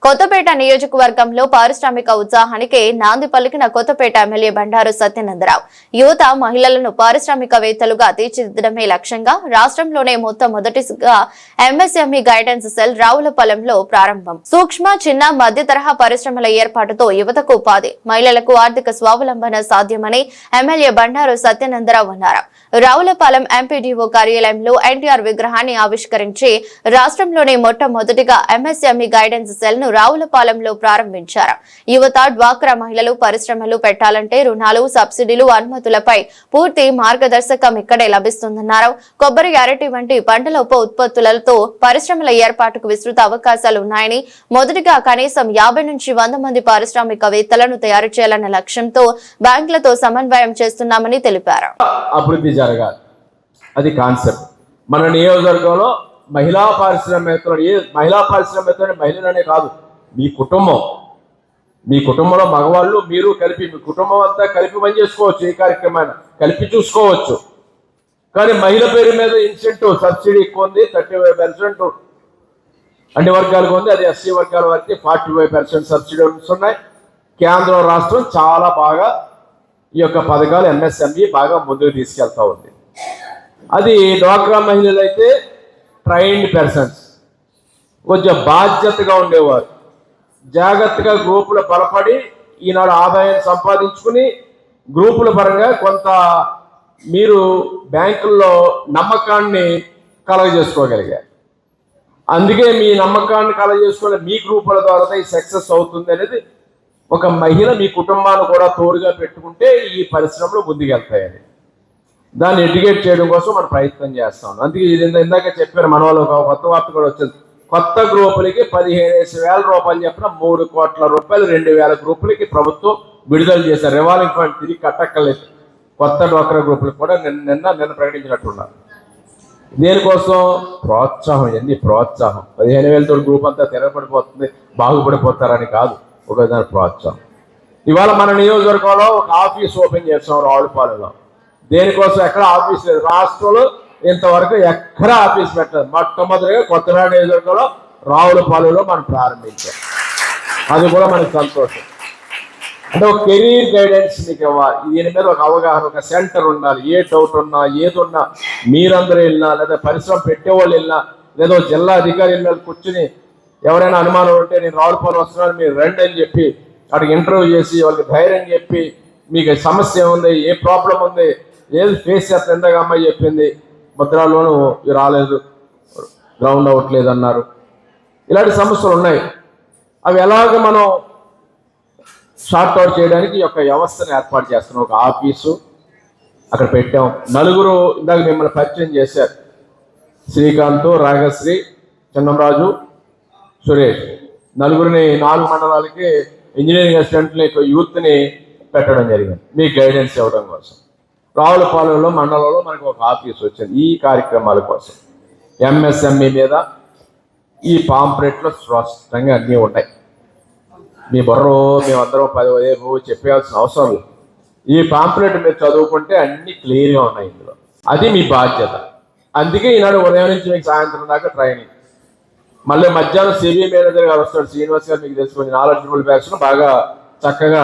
కొత్తపేట నియోజకవర్గంలో పారిశ్రామిక ఉత్సాహానికి నాంది పలికిన కొత్తపేట ఎమ్మెల్యే బండారు సత్యనందరావు యువత మహిళలను పారిశ్రామికవేత్తలుగా తీర్చిదిద్దడమే లక్ష్యంగా రాష్ట్రంలోనే మొట్టమొదటిగా ఎంఎస్ఎంఈ గైడెన్స్ సెల్ రావులపాలెంలో ప్రారంభం. సూక్ష్మ, చిన్న, మధ్య తరహా పరిశ్రమల ఏర్పాటుతో యువతకు ఉపాధి, మహిళలకు ఆర్థిక స్వావలంబన సాధ్యమని ఎమ్మెల్యే బండారు సత్యనందరావు అన్నారు. రావులపాలెం ఎంపీడీఓ కార్యాలయంలో ఎన్టీఆర్ విగ్రహాన్ని ఆవిష్కరించి రాష్ట్రంలోనే మొట్టమొదటిగా ఎంఎస్ఎంఈ గైడెన్స్ సెల్ ను రావులపాలెంలో ప్రారంభించారు. యువత, డ్వాక్రా మహిళలు పరిశ్రమలు పెట్టాలంటే రుణాలు, సబ్సిడీలు, అనుమతులపై పూర్తి మార్గదర్శకం ఇక్కడే లభిస్తుందన్నారు. కొబ్బరి, అరటి వంటి పంటల ఉప ఉత్పత్తులతో పరిశ్రమల ఏర్పాటుకు విస్తృత అవకాశాలు ఉన్నాయని, మొదటిగా కనీసం 50 నుంచి 100 మంది పారిశ్రామికవేత్తలను తయారు చేయాలన్న లక్ష్యంతో బ్యాంకులతో సమన్వయం చేస్తున్నామని తెలిపారు. అభివృద్ధి జరగాలి, అది కాన్సెప్ట్. మన నియోజకవర్గంలో మహిళా పారిశ్రామికవేత్తలు మహిళలనే కాదు, మీ కుటుంబంలో మగవాళ్ళు మీరు కలిపి మీ కుటుంబం అంతా కలిపి పని చేసుకోవచ్చు, ఈ కార్యక్రమాన్ని కలిపి చూసుకోవచ్చు. కానీ మహిళ పేరు మీద ఇన్సెంటివ్ సబ్సిడీ ఎక్కువ ఉంది, 35% అన్ని వర్గాలకు ఉంది. అది ఎస్సీ వర్గాల వారికి 45% సబ్సిడీస్ ఉన్నాయి. కేంద్రం రాష్ట్రం చాలా బాగా ఈ యొక్క పథకాలు ఎంఎస్ఎంఈ బాగా ముందుకు తీసుకెళ్తా ఉంది. అది డ్వాక్రా మహిళలు అయితే ట్రైన్డ్ పర్సన్స్, కొంచెం బాధ్యతగా ఉండేవారు, జాగ్రత్తగా గ్రూపులు బలపడి ఈనాడు ఆదాయం సంపాదించుకుని గ్రూపుల పరంగా కొంత మీరు బ్యాంకుల్లో నమ్మకాన్ని కలగజేసుకోగలిగారు. అందుకే మీ నమ్మకాన్ని కలగజేసుకుని మీ గ్రూపుల ద్వారా ఈ సక్సెస్ అవుతుంది అనేది ఒక మహిళ మీ కుటుంబాన్ని కూడా తోడుగా పెట్టుకుంటే ఈ పరిశ్రమలు ముందుకెళ్తాయని దాన్ని ఎడ్యుకేట్ చేయడం కోసం మనం ప్రయత్నం చేస్తాం. అందుకే ఇందాక చెప్పారు మన వాళ్ళు, ఒక కొత్త వార్త కూడా వచ్చింది. కొత్త గ్రూపులకి 15,000 రూపాయలు చెప్పిన 3 కోట్ల రూపాయలు 2,000 గ్రూపులకి ప్రభుత్వం విడుదల చేశారు. రివాల్వింగ్ ఫండ్ తిరిగి కట్టక్కర్లేదు. కొత్త డ్వాక్రా గ్రూపులకు కూడా నిన్న ప్రకటించినట్టున్నారు. దేనికోసం? ప్రోత్సాహం. ఎన్ని ప్రోత్సాహం! 15,000తో గ్రూప్ అంతా తిరగబడిపోతుంది, బాగుపడిపోతారని కాదు, ఒక విధంగా ప్రోత్సాహం. ఇవాళ మన నియోజకవర్గంలో ఒక ఆఫీస్ ఓపెన్ చేస్తాం రావులపాలెంలో. దేనికోసం? ఎక్కడ ఆఫీస్ లేదు రాష్ట్రంలో, ఇంతవరకు ఎక్కడ ఆఫీస్ పెట్టలేదు. మొట్టమొదటిగా కొత్తపేట నియోజకవర్గంలో రావులపాలెంలో మనం ప్రారంభించాం. అది కూడా మనకు సంతోషం. అంటే ఒక కెరీర్ గైడెన్స్ మీకు ఇవ్వాలి, దీని మీద ఒక అవగాహన, ఒక సెంటర్ ఉండాలి. ఏ డౌట్ ఉన్నా ఏది ఉన్నా మీరందరూ వెళ్ళినా, లేదా పరిశ్రమ పెట్టేవాళ్ళు వెళ్ళినా, లేదా జిల్లా అధికారి వెళ్ళిన కూర్చుని ఎవరైనా అనుమానం ఉంటే నేను రావులపాలెం వస్తున్నాను మీరు రండి అని చెప్పి అక్కడికి ఇంటర్వ్యూ చేసి వాళ్ళకి ధైర్యం చెప్పి మీకు సమస్య ఉంది, ఏ ప్రాబ్లం ఉంది, ఏది ఫేస్ చేస్తే ఎంతగా అమ్మాయి చెప్పింది, భద్రాలోనూ రాలేదు, గ్రౌండ్ అవ్వట్లేదు అన్నారు, ఇలాంటి సమస్యలు ఉన్నాయి. అవి ఎలాగ మనం షార్ట్ అవుట్ చేయడానికి ఈ యొక్క వ్యవస్థను ఏర్పాటు చేస్తున్నాం. ఒక ఆఫీసు అక్కడ పెట్టాం. నలుగురు ఇందాక మిమ్మల్ని పరిచయం చేశారు, శ్రీకాంత్, రాగశ్రీ, చిన్నంరాజు, సురేష్. నలుగురిని 4 మండలాలకి ఇంజనీరింగ్ అసిస్టెంట్ని, యూత్ని పెట్టడం జరిగింది మీకు గైడెన్స్ ఇవ్వడం కోసం. రావులపాలెంలో మండలంలో మనకు ఒక ఆఫీస్ వచ్చింది ఈ కార్యక్రమాల కోసం. ఎంఎస్ఎంఈ మీద ఈ పాంప్లెట్లో స్పష్టంగా అన్నీ ఉంటాయి. మీ బుర్రో మేమందరం 10 చెప్పాల్సిన అవసరం లేదు. ఈ పాంప్లెట్ మీరు చదువుకుంటే అన్ని క్లియర్గా ఉన్నాయి ఇందులో. అది మీ బాధ్యత. అందుకే ఈనాడు ఉదయం నుంచి మీకు సాయంత్రం దాకా ట్రైనింగ్. మళ్ళీ మధ్యాహ్నం సిబి మేనేజర్ గారు వస్తాడు, శ్రీనివాస్ గారు, మీకు తెలుసుకుని నాలెడ్జబుల్ బ్యాచ్ను బాగా చక్కగా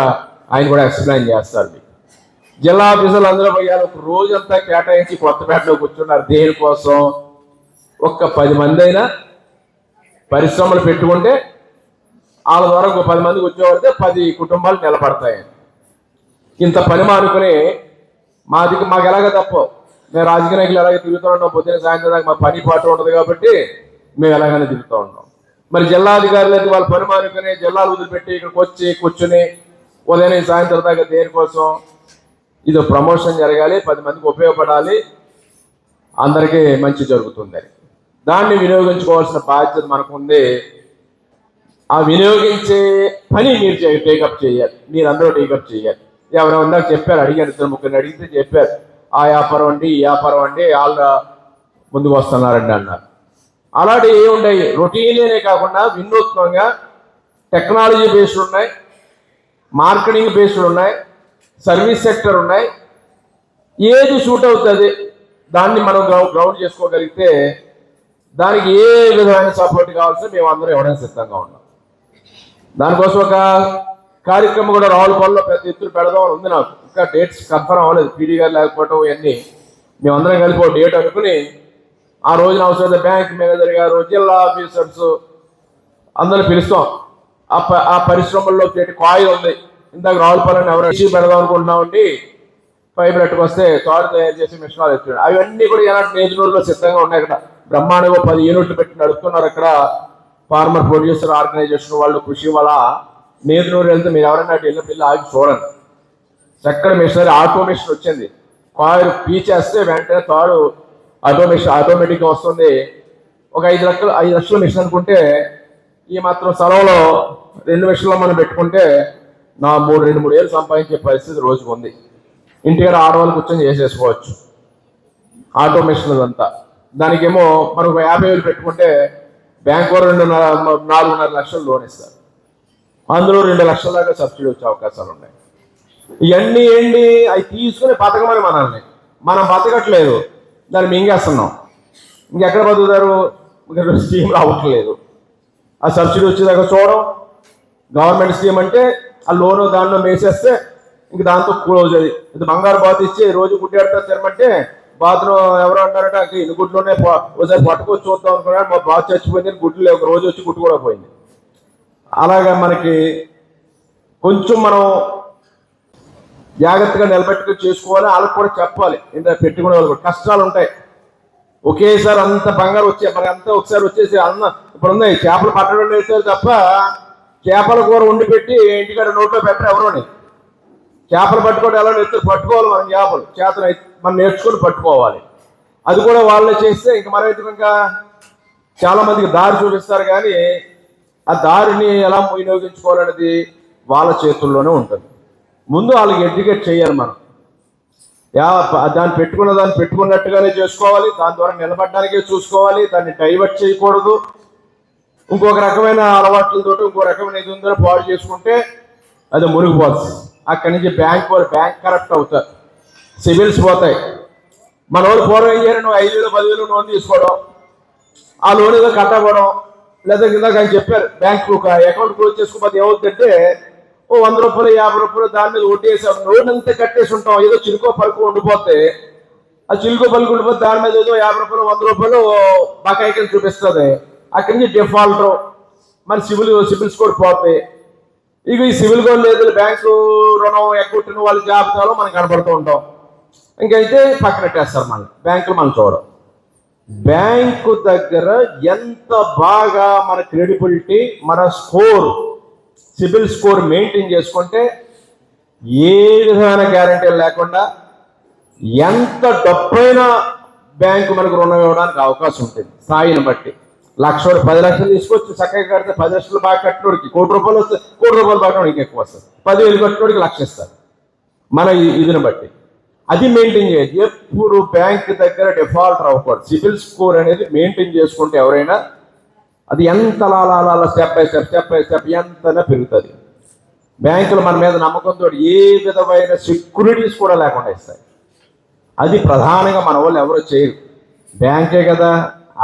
ఆయన కూడా ఎక్స్ప్లెయిన్ చేస్తారు. మీకు జిల్లా ఆఫీసులు అందరూ పోయారు, ఒక రోజంతా కేటాయించి కొత్తపేటలో కూర్చున్నారు. దేనికోసం? ఒక్క 10 మంది అయినా పరిశ్రమలు పెట్టుకుంటే వాళ్ళ ద్వారా ఒక 10 మందికి వచ్చేవాడితే 10 కుటుంబాలు నిలబడతాయి. ఇంత పని మానుకుని మాకు ఎలాగ తప్ప మేము రాజకీయ నాయకులు ఎలాగ తిరుగుతూ ఉంటాం, పొద్దున్న సాయంత్రం దాకా మా పని పాటు ఉండదు కాబట్టి మేము ఎలాగైనా తిరుగుతూ ఉంటాం. మరి జిల్లా అధికారులు అయితే వాళ్ళ పని మానుకుని జిల్లాలు వదిలిపెట్టి ఇక్కడికి వచ్చి కూర్చుని ఉదయం సాయంత్రం దాకా దేనికోసం? ఇది ప్రమోషన్ జరగాలి, 10 మందికి ఉపయోగపడాలి, అందరికీ మంచి జరుగుతుందని. దాన్ని వినియోగించుకోవాల్సిన బాధ్యత మనకు ఉంది. ఆ వినియోగించే పని మీరు టేకప్ చేయాలి, మీరందరూ టేకప్ చేయాలి. ఎవరైనా చెప్పారు, అడిగారు, 2-3 అడిగితే చెప్పారు, ఆ వ్యాపారం అండి ఈ వ్యాపారం అండి వాళ్ళు ముందుకు వస్తున్నారండి అన్నారు. అలాంటివి ఏమి ఉన్నాయి? రొటీన్లోనే కాకుండా వినూత్నంగా టెక్నాలజీ బేస్డ్ ఉన్నాయి, మార్కెటింగ్ బేస్డ్ ఉన్నాయి, సర్వీస్ సెక్టర్ ఉన్నాయి. ఏది సూట్ అవుతుంది దాన్ని మనం గ్రౌండ్ చేసుకోగలిగితే దానికి ఏ విధమైన సపోర్ట్ కావాల్సిన మేము అందరం ఇవ్వడానికి సిద్ధంగా ఉన్నాం. దానికోసం ఒక కార్యక్రమం కూడా రావులపాలెంలో పెద్ద ఎత్తున పెడదామని ఉంది. నాకు ఇంకా డేట్స్ కన్ఫర్మ్ అవ్వలేదు. పీడీ గారు లేకపోవడం ఇవన్నీ మేమందరం కలిపి ఒక డేట్ అనుకుని ఆ రోజున అవసరం బ్యాంక్ మేనేజర్ గారు, జిల్లా ఆఫీసర్స్ అందరిని పిలుస్తాం. ఆ పరిశ్రమల్లో కాయిల్ ఉంది. ఇందాక రావులపాలెం ఎవరైనా పెడదాం అనుకుంటున్నామండి, ఫైబర్ ఎట్టుకొస్తే తాడు తయారు చేసి మిషనాలు ఎత్తున్నాడు. అవన్నీ కూడా ఎలాంటి నేదునూరులో సిద్ధంగా ఉన్నాయి. అక్కడ బ్రహ్మాండంగా 10 యూనిట్లు పెట్టి నడుపుతున్నారు. అక్కడ ఫార్మర్ ప్రొడ్యూసర్ ఆర్గనైజేషన్ వాళ్ళు, కృషి వాళ్ళ నేదునూరు వెళ్తే మీరు ఎవరైనా అటు వెళ్ళి ఆగి చూడండి. చక్కడ మిషనరీ ఆటోమేషన్ వచ్చింది. కాయిల్ పీచేస్తే వెంటనే తాడు ఆటోమేటిక్గా వస్తుంది. ఒక 5 లక్షల మిషన్ అనుకుంటే ఈ మాత్రం స్థలంలో 2 మిషన్లో మనం పెట్టుకుంటే 2-3 ఏళ్ళు సంపాదించే పరిస్థితి రోజుకు ఉంది. ఇంటికాడ ఆడవాళ్ళు కూర్చొని చేసేసుకోవచ్చు ఆటోమేషన్ అంతా. దానికేమో మనకు 50,000 పెట్టుకుంటే బ్యాంకు 4.5 లక్షలు లోన్ ఇస్తారు. అందులో 2 లక్షల దాకా సబ్సిడీ వచ్చే అవకాశాలు ఉన్నాయి. ఇవన్నీ ఏంటి, అవి తీసుకుని బతకమని మనల్ని, మనం బతకట్లేదు, దాన్ని మింగేస్తున్నాం. ఇంకెక్కడ బతుకుతారు? స్కీమ్ రావట్లేదు. ఆ సబ్సిడీ వచ్చేదాకా చూడడం. గవర్నమెంట్ స్కీమ్ అంటే ఆ లోను దానిలో వేసేస్తే ఇంక దాంతో క్లోజ్. అది ఇది బంగారు బాత్ ఇచ్చి రోజు గుడ్డేడతా తినమంటే బాత్లో ఎవరో అన్నారట ఇన్ని గుడ్లోనే ఒకసారి పట్టుకొచ్చి చూద్దాం అనుకున్నాడు. మా బాత్ చచ్చిపోయింది, గుడ్లు ఒక రోజు వచ్చి గుడ్డు కూడా పోయింది. అలాగా మనకి కొంచెం మనం జాగ్రత్తగా నిలబెట్టుకుని చేసుకోవాలి. వాళ్ళకి కూడా చెప్పాలి. ఏంటంటే పెట్టుకునే వాళ్ళు కూడా కష్టాలు ఉంటాయి. ఒకేసారి అంత బంగారు మరి అంతా ఒకసారి వచ్చేసి ఇప్పుడు ఉన్నాయి చేపలు పట్టడం వేస్తారు తప్ప చేపల కూర వండి పెట్టి ఇంటికాడ నోట్లో పెట్టరు ఎవరోని. చేపలు పట్టుకోవడం ఎలా ఎత్తులు పట్టుకోవాలి, మనం చేపలు మనం నేర్చుకొని పట్టుకోవాలి. అది కూడా వాళ్ళే చేస్తే ఇంక మరైతే ఇంకా చాలా మందికి దారి చూపిస్తారు, కానీ ఆ దారిని ఎలా వినియోగించుకోవాలనేది వాళ్ళ చేతుల్లోనే ఉంటుంది. ముందు వాళ్ళకి ఎడ్యుకేట్ చేయాలి మనం. దాన్ని పెట్టుకున్నట్టుగానే చేసుకోవాలి. దాని ద్వారా నిలబడడానికే చూసుకోవాలి. దాన్ని డైవర్ట్ చేయకూడదు. ఇంకొక రకమైన అలవాట్లతో ఇంకో రకమైన ఇది ఉందని పాడు చేసుకుంటే అది మునిగిపోతుంది. అక్కడి నుంచి బ్యాంక్ కరప్ట్ అవుతారు, సివిల్స్ పోతాయి. మన వాళ్ళు పూర్వం ఏం చేయాలి, నువ్వు 5,000 10,000 లోన్ తీసుకోవడం, ఆ లోన్ ఏదో కట్టకపోవడం, లేదా కిందాక ఆయన చెప్పారు బ్యాంకు అకౌంట్ క్లోజ్ చేసుకోకపోతే ఏమవుతుందంటే ఓ 100 రూపాయలు 50 రూపాయలు దాని మీద వడ్డేసాం, లోన్ అంతా కట్టేసి ఉంటాం. ఏదో చిలుకో పలుకు ఉండిపోతే ఆ చిలుకో పలుకు ఉండిపోతే దాని మీద ఏదో 50 రూపాయలు 100 రూపాయలు బకాయి కింద చూపిస్తుంది. అక్కడి నుంచి డిఫాల్ట్ మన సివిల్ స్కోర్ పోతాయి. ఇక ఈ సివిల్ స్కోర్ లేదు, బ్యాంకు రుణం ఎగ్గొట్టిన వాళ్ళ జాబితాలో మనం కనపడుతూ ఉంటాం. ఇంకైతే పక్కనట్టేస్తారు మన బ్యాంకులు మనం చూడం. బ్యాంకు దగ్గర ఎంత బాగా మన క్రెడిబిలిటీ, మన స్కోర్, సిబిల్ స్కోర్ మెయింటైన్ చేసుకుంటే ఏ విధమైన గ్యారంటీ లేకుండా ఎంత డబ్బైనా బ్యాంకు మనకు రుణం ఇవ్వడానికి అవకాశం ఉంటుంది. స్థాయిని బట్టి 10 లక్షలు తీసుకొచ్చి చక్కగా కడితే 10 లక్షలు బాగా కట్టినోడికి 1 కోటి రూపాయలు వస్తే 1 కోటి రూపాయలు బాగా ఎక్కువ వస్తుంది. 10,000 కట్టినోడికి 1,00,000 ఇస్తారు. మన ఇదిని బట్టి అది మెయింటైన్ చేయాలి. ఎప్పుడు బ్యాంక్ దగ్గర డిఫాల్ట్ అవ్వకూడదు. సిబిల్ స్కోర్ అనేది మెయింటైన్ చేసుకుంటే ఎవరైనా అది ఎంత స్టెప్ బై స్టెప్ ఎంతైనా పెరుగుతుంది. బ్యాంకులు మన మీద నమ్మకంతో ఏ విధమైన సెక్యూరిటీస్ కూడా లేకుండా ఇస్తాయి. అది ప్రధానంగా మన వాళ్ళు ఎవరో చేయరు. బ్యాంకే కదా,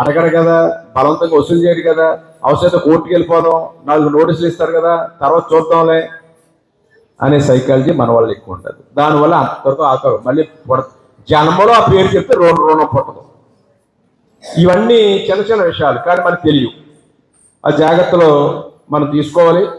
అడగరు కదా, బలవంతంగా వసూలు చేయరు కదా, అవసరమైతే కోర్టుకు వెళ్ళిపోదాం, 4 నోటీసులు ఇస్తారు కదా, తర్వాత చూద్దాంలే అనే సైకాలజీ మన వాళ్ళు ఎక్కువ ఉంటుంది. దానివల్ల అంతవరకు ఆకరు మళ్ళీ జన్మలో ఆ పేరు చెప్తే రుణం పుట్టదు. ఇవన్నీ చిన్న చిన్న విషయాలు కానీ మనకు తెలియవు. ఆ జాగ్రత్తలో మనం తీసుకోవాలి.